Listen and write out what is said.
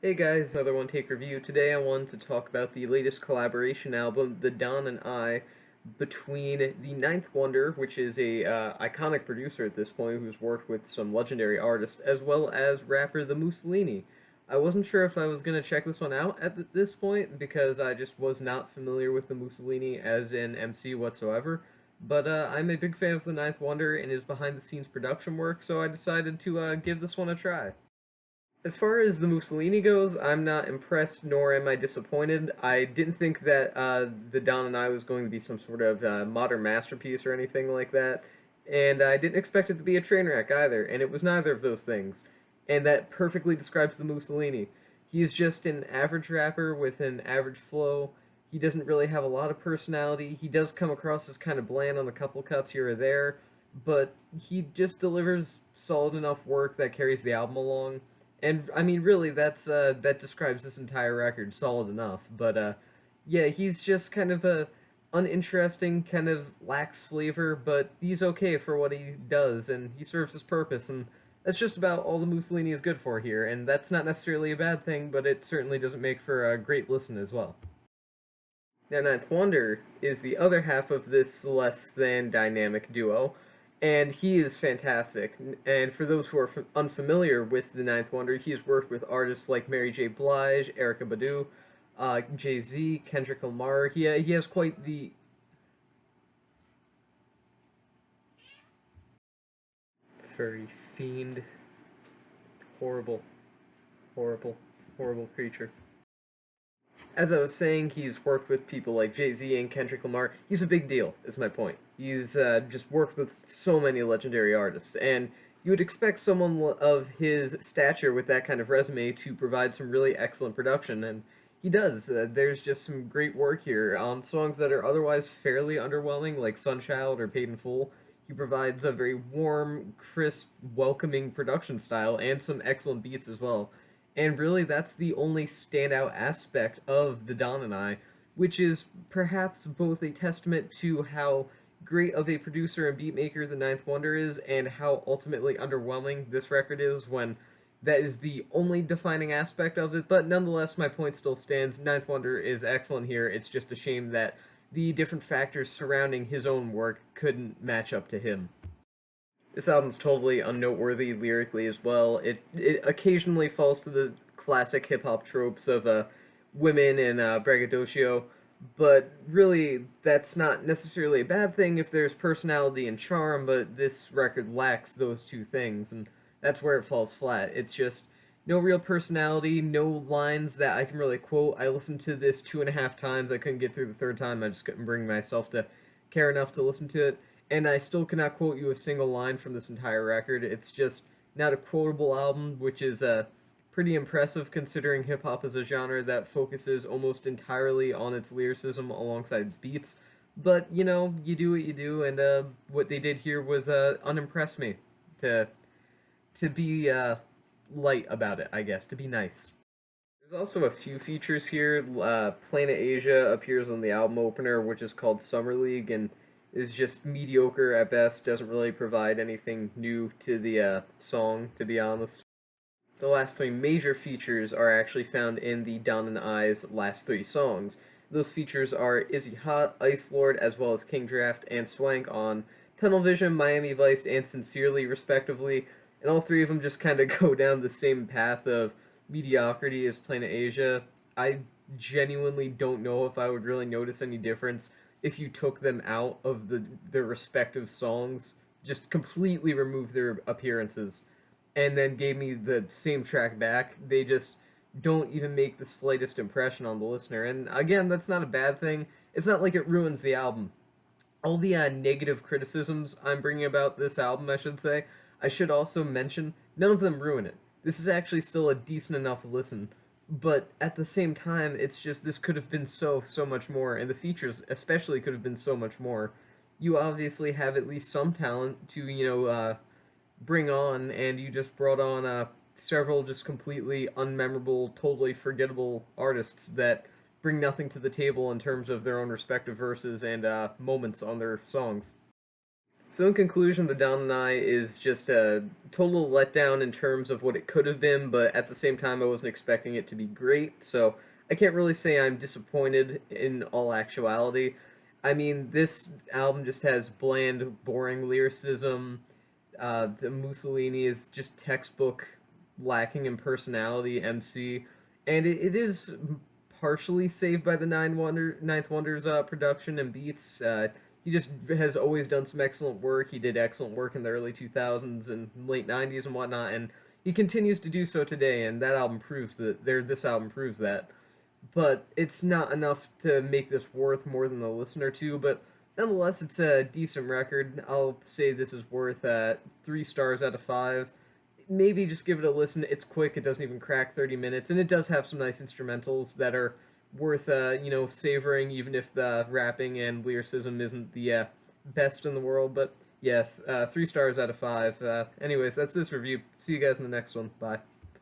Hey guys, another One Take review. Today I wanted to talk about the latest collaboration album, The Don and I, between the Ninth Wonder, which is a iconic producer at this point who's worked with some legendary artists, as well as rapper the Musalini. I wasn't sure if I was going to check this one out at this point because I just was not familiar with the Mussolini as an MC whatsoever. But I'm a big fan of the Ninth Wonder and his behind the scenes production work, so I decided to give this one a try. As far as the Mussolini goes, I'm not impressed nor am I disappointed. I didn't think that the Don and I was going to be some sort of modern masterpiece or anything like that, and I didn't expect it to be a train wreck either, and it was neither of those things. And that perfectly describes the Mussolini. He's just an average rapper with an average flow. He doesn't really have a lot of personality. He does come across as kind of bland on a couple cuts here or there, but he just delivers solid enough work that carries the album along. And I mean, really, that describes this entire record solid enough. But yeah, he's just kind of a uninteresting, kind of lacks flavor, but he's okay for what he does, and he serves his purpose, and that's just about all the Mussolini is good for here. And that's not necessarily a bad thing, but it certainly doesn't make for a great listen as well. Now, Ninth Wonder is the other half of this less than dynamic duo, and he is fantastic. And for those who are unfamiliar with the Ninth Wonder, he has worked with artists like Mary J. Blige, Erica Badu, Jay Z, Kendrick Lamar. He has quite the furry fiend, horrible, horrible, horrible creature. As I was saying, he's worked with people like Jay Z and Kendrick Lamar. He's a big deal, is my point. He's just worked with so many legendary artists, and you would expect someone of his stature with that kind of resume to provide some really excellent production, and he does. There's just some great work here on songs that are otherwise fairly underwhelming, like Sunchild or Paid in Full. He provides a very warm, crisp, welcoming production style and some excellent beats as well. And really, that's the only standout aspect of The Don and I, which is perhaps both a testament to how great of a producer and beatmaker the Ninth Wonder is, and how ultimately underwhelming this record is when that is the only defining aspect of it. But nonetheless, my point still stands. Ninth Wonder is excellent here. It's just a shame that the different factors surrounding his own work couldn't match up to him. This album's totally unnoteworthy lyrically as well. It occasionally falls to the classic hip hop tropes of women and braggadocio, but really that's not necessarily a bad thing if there's personality and charm. But this record lacks those two things, and that's where it falls flat. It's just no real personality, no lines that I can really quote. I listened to this 2.5 times. I couldn't get through the third time. I just couldn't bring myself to care enough to listen to it, and I still cannot quote you a single line from this entire record. It's just not a quotable album, which is pretty impressive considering hip hop is a genre that focuses almost entirely on its lyricism alongside its beats. But you know, you do what you do, and what they did here was unimpressed me. To be light about it, I guess. To be nice. There's also a few features here. Planet Asia appears on the album opener, which is called Summer League, and is just mediocre at best. Doesn't really provide anything new to the song, to be honest. The last three major features are actually found in the Don and I's last three songs. Those features are Izzy Hot, Ice Lord, as well as King Draft and Swank on Tunnel Vision, Miami Vice, and Sincerely, respectively. And all three of them just kind of go down the same path of mediocrity as Planet Asia. I genuinely don't know if I would really notice any difference if you took them out of their respective songs, just completely remove their appearances, and then gave me the same track back. They just don't even make the slightest impression on the listener. And again, that's not a bad thing. It's not like it ruins the album. All the negative criticisms I'm bringing about this album, I should say, I should also mention, none of them ruin it. This is actually still a decent enough listen. But at the same time, it's just this could have been so much more, and the features especially could have been so much more. You obviously have at least some talent to, bring on, and you just brought on several just completely unmemorable, totally forgettable artists that bring nothing to the table in terms of their own respective verses and moments on their songs. So in conclusion, The Down and I is just a total letdown in terms of what it could have been, but at the same time, I wasn't expecting it to be great. So I can't really say I'm disappointed in all actuality. I mean, this album just has bland, boring lyricism. The Musalini is just textbook, lacking in personality MC, and it is partially saved by the Ninth Wonder's production and beats. He just has always done some excellent work. He did excellent work in the early 2000s and late 90s and whatnot, and he continues to do so today. And that album proves that. This album proves that. But it's not enough to make this worth more than a listen or two. But nonetheless, it's a decent record. I'll say this is worth 3 stars out of 5. Maybe just give it a listen. It's quick. It doesn't even crack 30 minutes, and it does have some nice instrumentals that are worth savoring, even if the rapping and lyricism isn't the best in the world. But yeah, 3 stars out of 5. Anyways, that's this review. See you guys in the next one. Bye.